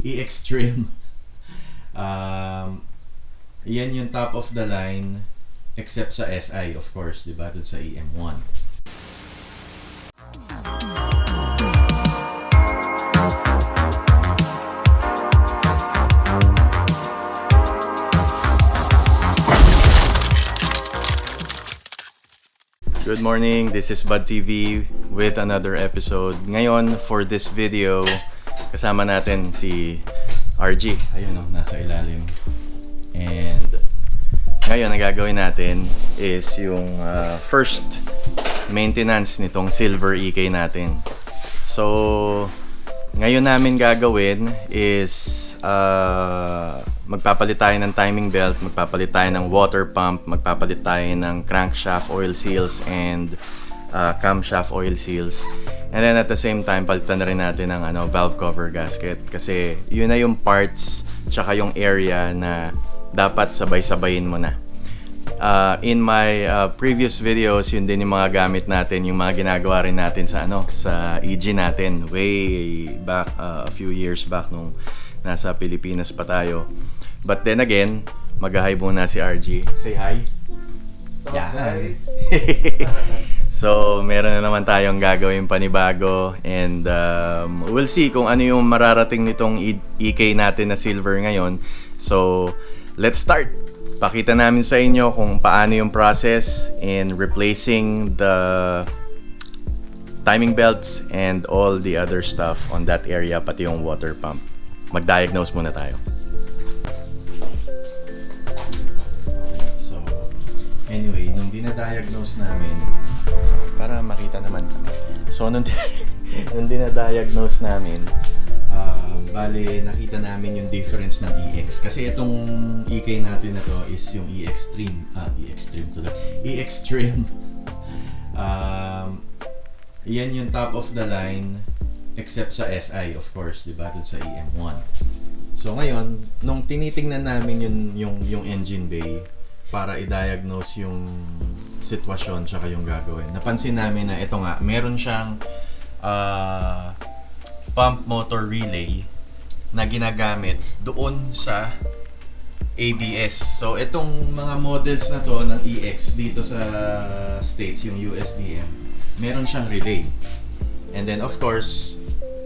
E-Extreme. Yan yung top of the line except sa SI, of course, di ba? Dun sa EM1. Good morning, this is Bud TV with another episode. Ngayon, for this video, kasama natin si RG. Ayun o, nasa ilalim. And ngayon, ang gagawin natin is yung first maintenance nitong silver EK natin. So, ngayon namin gagawin is magpapalit tayo ng timing belt, magpapalit tayo ng water pump, magpapalit tayo ng crankshaft oil seals and camshaft oil seals. And then at the same time, palitan na rin natin ng valve cover gasket kasi yun na yung parts tsaka yung area na dapat sabay-sabayin mo na. In my previous videos, yun din yung mga gamit natin, yung mga ginagawa rin natin sa sa EG natin way back a few years back nung nasa Pilipinas pa tayo. But then again, mag-hi muna si RG. Say hi. Yan. So, meron na naman tayong gagawin panibago and we'll see kung ano yung mararating nitong EK natin na silver ngayon. So, let's start. Pakita namin sa inyo kung paano yung process in replacing the timing belts and all the other stuff on that area, pati yung water pump. Mag-diagnose muna tayo. So, anyway, nung dinadiagnose namin, para makita naman kami. So, nung dinadiagnose namin, bale, nakita namin yung difference ng EX. Kasi itong EK natin na to is yung E-Extreme. E-Extreme. Yan yung top of the line except sa SI, of course, di ba? Dun sa EM1. So ngayon, nung tinitingnan namin yung engine bay para i-diagnose yung sitwasyon tsaka yung gagawin, napansin namin na ito nga, meron siyang pump motor relay na ginagamit doon sa ABS. So itong mga models na to ng EX dito sa States, yung USDM, meron siyang relay. And then of course,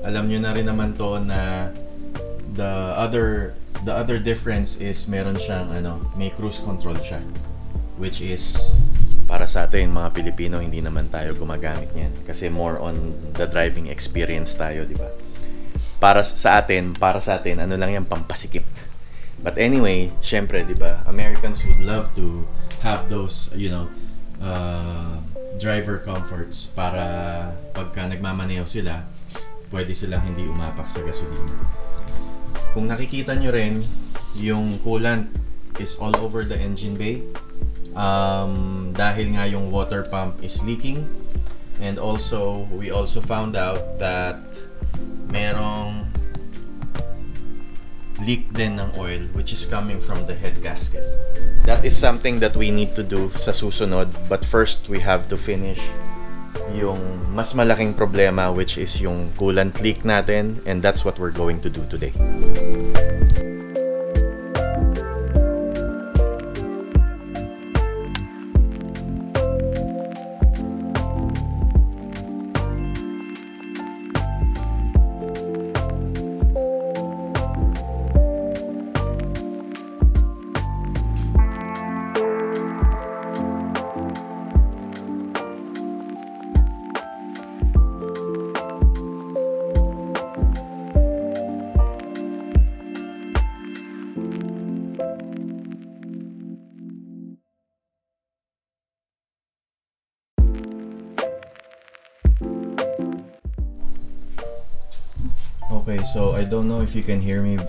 alam nyo na rin naman to na the other difference is meron siyang may cruise control siya, which is para sa atin mga Pilipino, hindi naman tayo gumagamit niyan kasi more on the driving experience tayo, di ba? Para sa atin, ano lang yan, pampasikip. But anyway, syempre, di ba, Americans would love to have those, driver comforts para pagka nagmamaneho sila, pwede silang hindi umapak sa gasolina. Kung nakikita nyo rin, yung coolant is all over the engine bay. Dahil nga yung water pump is leaking. And also, we also found out that merong leak din ng oil which is coming from the head gasket. That is something that we need to do sa susunod, but first we have to finish yung mas malaking problema, which is yung coolant leak natin, and that's what we're going to do today. Okay, so I don't know if you can hear me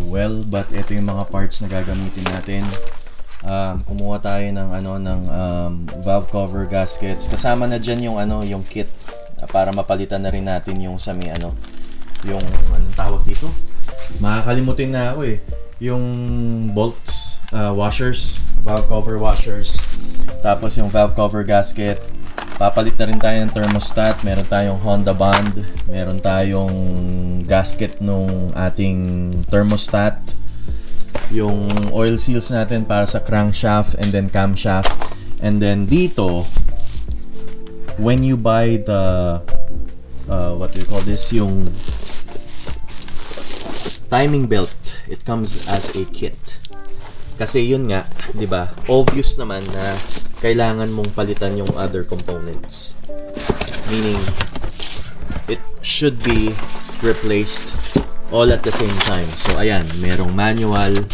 well, but ito yung mga parts na gagamitin natin. Kumuha tayo ng valve cover gaskets. Kasama na diyan yung kit para mapalitan na rin natin yung sa may yung anong tawag dito? Makakalimutin na ako eh. Yung bolts, washers, valve cover washers. Tapos yung valve cover gasket papalit na rin tayo ng thermostat, meron tayong Honda bond, meron tayong gasket nung ating thermostat, yung oil seals natin para sa crankshaft and then camshaft. And then dito, when you buy the what do you call this, yung timing belt, it comes as a kit. Kasi yun nga, 'di ba? Obvious naman na kailangan mong palitan yung other components. Meaning it should be replaced all at the same time. So ayan, merong manual,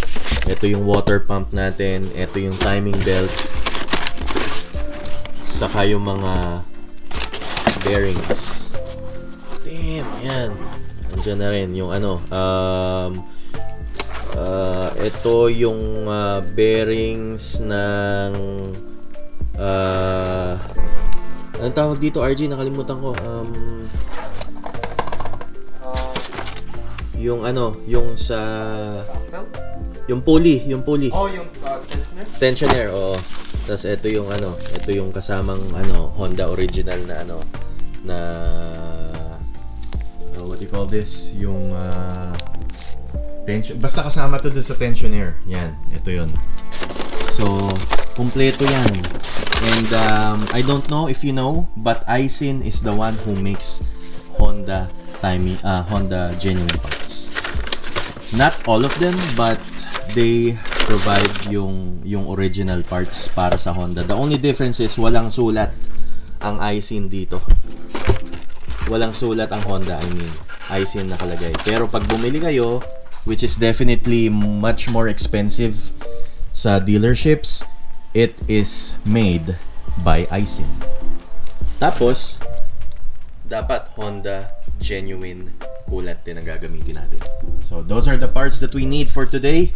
ito yung water pump natin, ito yung timing belt, saka yung mga bearings. Damn, ayan. Andiyan na rin yung ano, ito yung bearings ng anong tawag dito, RG? Nakalimutan ko. Yung ano, yung sa yung pulley. Oh, yung tensioner, oo. Tapos ito yung ano, ito yung kasamang ano, Honda original na ano, na what do you call this? Yung tension, basta kasama to dun sa tensioner. Yan, ito yun. So, kumpleto yan. And I don't know if you know, but Aisin is the one who makes Honda genuine parts. Not all of them, but they provide yung original parts para sa Honda. The only difference is walang sulat ang Aisin dito. Walang sulat ang Honda, I mean, Aisin nakalagay. Pero pag bumili kayo, which is definitely much more expensive sa dealerships, it is made by Aisin. Tapos, dapat Honda genuine coolant din ang gagamitin natin. So, those are the parts that we need for today.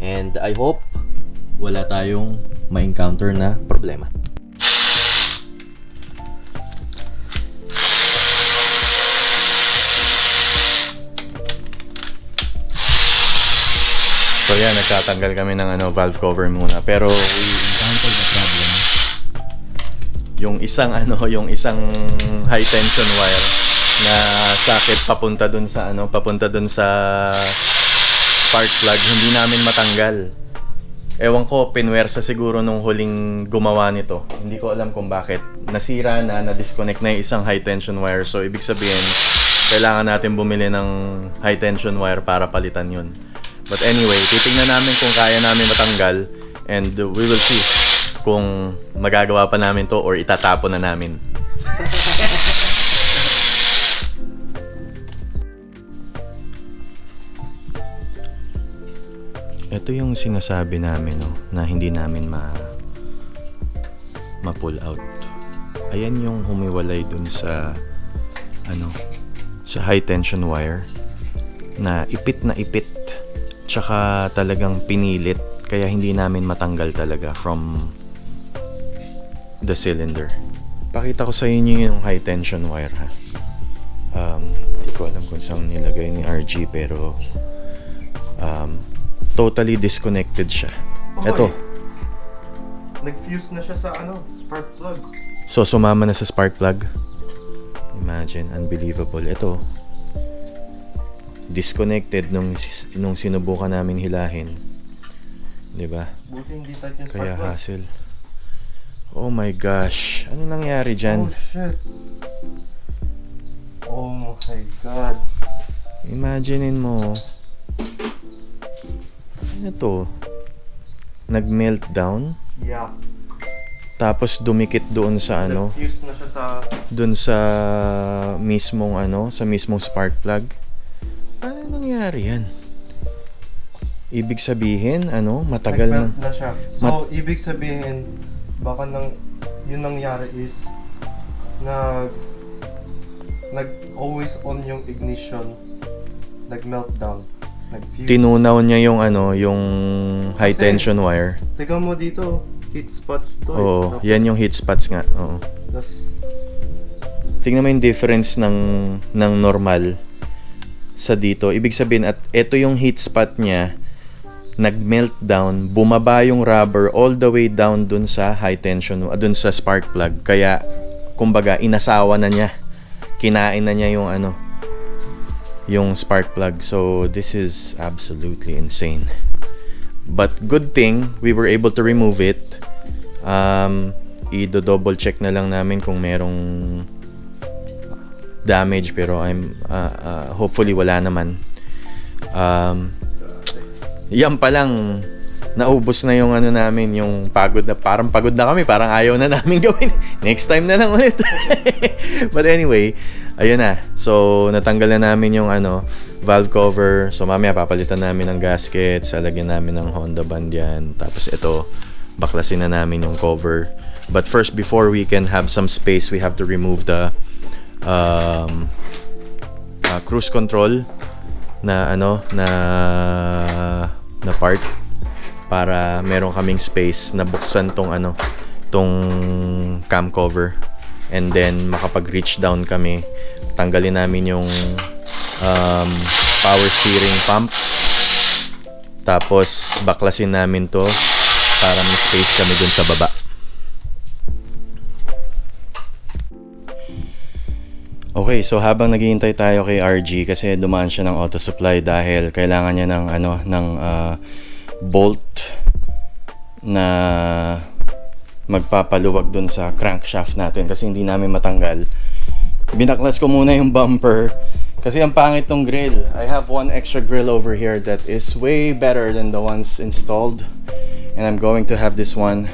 And I hope wala tayong ma-encounter na problema. So yan, nagtatanggal kami ng ano, valve cover muna. Pero we encountered the problem. Yung isang high tension wire na socket papunta dun sa spark plug, hindi namin matanggal. Ewan ko, pinwersa siguro nung huling gumawa nito. Hindi ko alam kung bakit. Nasira na-disconnect na yung isang high tension wire. So ibig sabihin, kailangan natin bumili ng high tension wire para palitan yun. But anyway, titingnan namin kung kaya namin matanggal, and we will see kung magagawa pa namin to or itatapon na namin. Ito yung sinasabi namin, no, na hindi namin ma-pull out. Ayan yung humiwalay dun sa sa high tension wire na ipit. Tsaka talagang pinilit, kaya hindi namin matanggal talaga from the cylinder. Pakita ko sa inyo yung high tension wire, ha. Hindi ko alam kung saan nilagay ni RG, pero totally disconnected siya. Ito. Nag-fuse na siya sa spark plug. So sumama na sa spark plug. Imagine, unbelievable. Ito, disconnected nung sinubukan namin hilahin. 'Di ba? Buti hindi tight yung spark Kaya plug. hassle. Oh my gosh. Ano nangyari dyan? Oh shit. Oh my god. Imaginein mo. Ano to? Nag-meltdown? Yeah. Tapos dumikit doon sa Nag-fuse na siya sa doon sa mismong spark plug. Ano nangyari yan? Ibig sabihin, matagal na. nag-melt na siya. So, ibig sabihin, baka yun nangyari is nag-always on yung ignition, nag-meltdown, nag-fuse. Tinunaw niya yung yung high Kasi, tension wire. Tignan mo dito, heat spots to. Oo, yan yung heat spots nga. Oo. Tingnan mo yung difference ng normal sa dito. Ibig sabihin, at ito yung heat spot niya, nag-meltdown, bumaba yung rubber all the way down dun sa high tension, dun sa spark plug. Kaya kumbaga inasawa na niya, kinain na niya yung yung spark plug. So this is absolutely insane, but good thing we were able to remove it. I-double check na lang namin kung merong damage, pero hopefully wala naman. Yan pa lang, naubos na yung namin, yung pagod na, parang pagod na kami, parang ayaw na namin gawin. Next time na lang ulit. But anyway, ayun na. So natanggal na namin yung valve cover. So mamaya papalitan namin ng gasket, lalagyan namin ng Honda band yan. Tapos ito, baklasin na namin yung cover. But first, before we can have some space, we have to remove the cruise control na na part, para meron kaming space na buksan tong cam cover, and then makapag-reach down kami. Tanggalin namin yung power steering pump, tapos baklasin namin to para may space kami dun sa baba. Okay, so habang naghihintay tayo kay RG, kasi dumaan siya ng auto supply dahil kailangan niya ng bolt na magpapaluwag dun sa crankshaft natin, kasi hindi namin matanggal. Binaklas ko muna yung bumper kasi ang pangit tong grill. I have one extra grill over here that is way better than the ones installed, and I'm going to have this one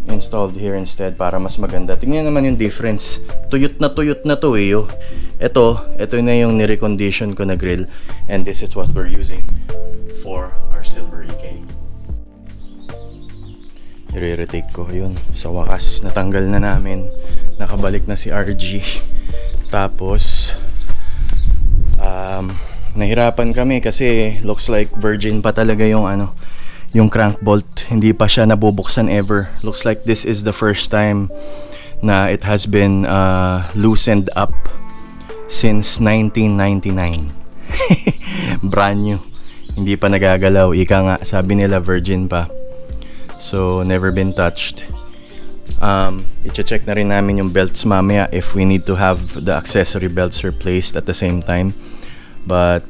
installed here instead para mas maganda. Tingnan naman yung difference. Tuyot na to oh. Ito na yung nirecondition ko na grill, and this is what we're using for our silver EK. I-retake ko yun. Sa wakas, natanggal na namin. Nakabalik na si RG. Tapos nahirapan kami kasi looks like virgin pa talaga yung yung crank bolt. Hindi pa siya nabubuksan ever. Looks like this is the first time na it has been loosened up since 1999. Brand new. Hindi pa nagagalaw. Ika nga, sabi nila virgin pa. So never been touched. I-check na rin namin yung belts mamaya if we need to have the accessory belts replaced at the same time. But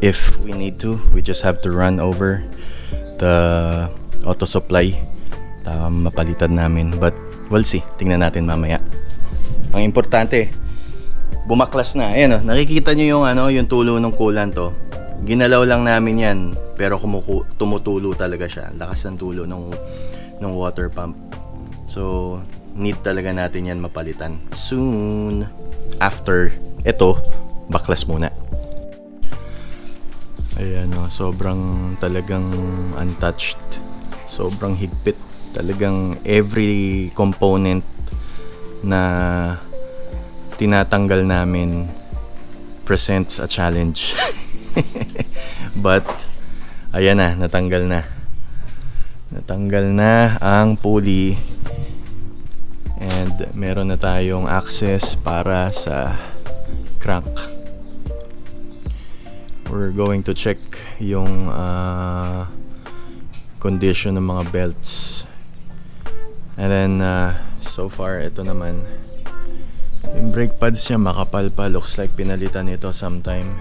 if we need to, we just have to run over the auto supply, mapalitan namin. But we'll see, tingnan natin mamaya. Ang importante, bumaklas na. Ayan, nakikita nyo yung tulo ng coolant to. Ginalaw lang namin yan, pero tumutulo talaga siya. Lakas ng tulo ng water pump. So need talaga natin yan mapalitan soon. After ito, baklas muna. Ayan, sobrang talagang untouched. Sobrang higpit. Talagang every component na tinatanggal namin presents a challenge. But ayan na, natanggal na. Natanggal na ang pulley. And meron na tayong access para sa crank. We're going to check yung condition ng mga belts. And then so far ito naman, yung brake pads niya makapal pa. Looks like pinalitan ito sometime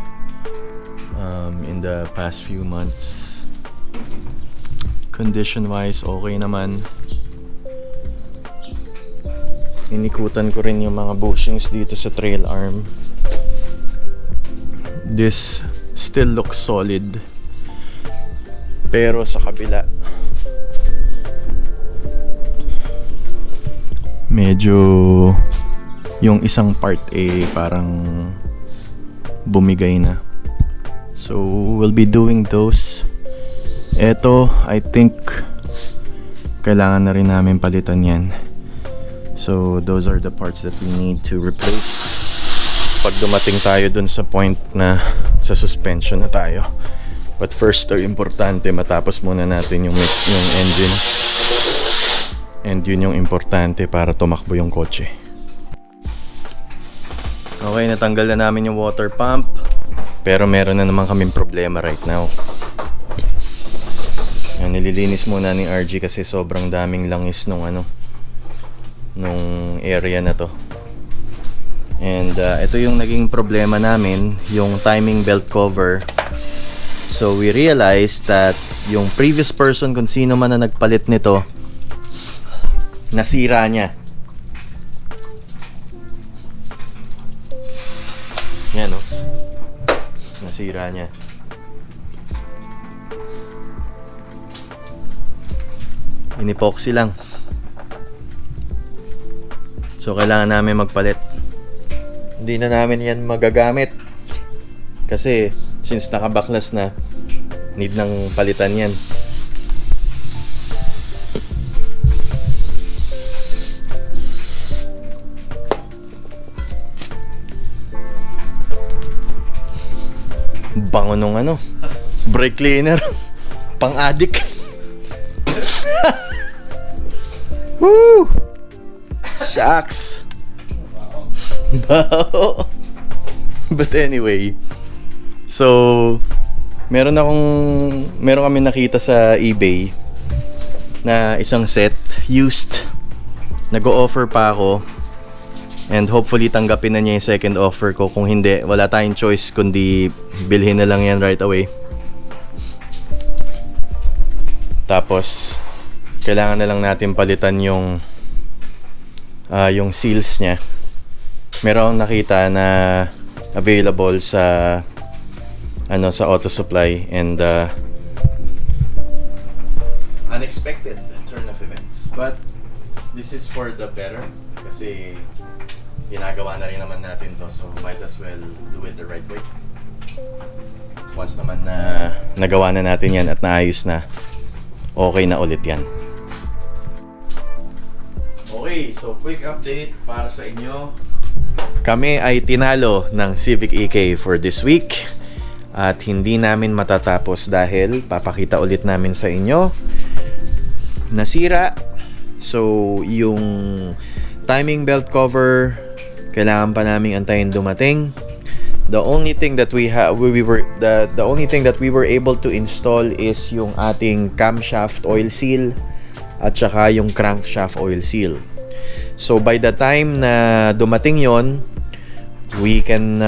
in the past few months. Condition wise okay naman. Inikutan ko rin yung mga bushings dito sa trail arm. This still looks solid, pero sa kabila medyo yung isang part parang bumigay na. So we'll be doing those. Eto, I think kailangan na rin namin palitan yan. So those are the parts that we need to replace pag dumating tayo dun sa point na sa suspension na tayo. But first, importante matapos muna natin yung engine, and yun yung importante para tumakbo yung kotse. Okay, natanggal na namin yung water pump, pero meron na naman kaming problema right now. Nililinis muna ni RG kasi sobrang daming langis nung nung area na to. And ito yung naging problema namin, yung timing belt cover. So we realized that yung previous person, kung sino man na nagpalit nito, nasira niya. Yan, no? Nasira niya. In-epoxy lang. So kailangan namin magpalit. Hindi na namin yan magagamit. Kasi since nakabaklas na, need ng palitan yan. Bango nung ano, brake cleaner. Pang-addict. Woo! Shucks. But anyway, so meron kami nakita sa eBay na isang set used. Nag-o-offer pa ako. And hopefully tanggapin na niya yung second offer ko. Kung hindi, wala tayong choice kundi bilhin na lang yan right away. Tapos kailangan na lang natin palitan yung seals niya. Meron akong nakita na available sa sa Auto Supply, and unexpected turn of events. But this is for the better kasi ginagawa na rin naman natin to, so might as well do it the right way. Once naman na nagawa na natin yan at naayos na, okay na ulit yan. Okay, so quick update para sa inyo. Kami ay tinalo ng Civic EK for this week at hindi namin matatapos dahil papakita ulit namin sa inyo. Nasira. So yung timing belt cover kailangan pa naming antayin dumating. The only thing that we were able to install is yung ating camshaft oil seal at saka yung crankshaft oil seal. So by the time na dumating yon, we can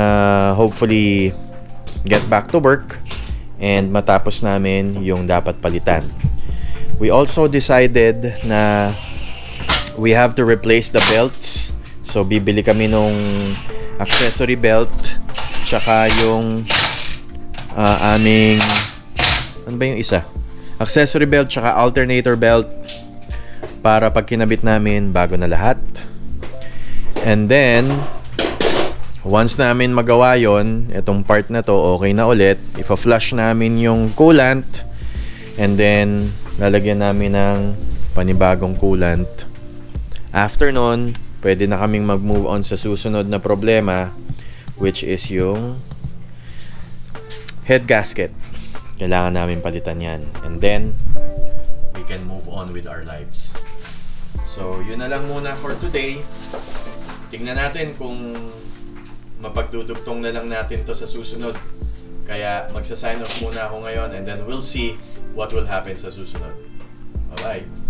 hopefully get back to work and matapos namin yung dapat palitan. We also decided na we have to replace the belts. So bibili kami nung accessory belt tsaka yung aming ano ba yung isa? Accessory belt tsaka alternator belt para pag kinabit namin bago na lahat. And then once namin magawa yon, itong part na to okay na ulit, ipa-flush namin yung coolant and then lalagyan namin ng panibagong coolant. After nun, pwede na kaming mag-move on sa susunod na problema, which is yung head gasket. Kailangan namin palitan yan. And then, we can move on with our lives. So, yun na lang muna for today. Tingnan natin kung mapagdudugtong na lang natin to sa susunod. Kaya, magsa-sign off muna ako ngayon and then we'll see what will happen sa susunod. Bye-bye!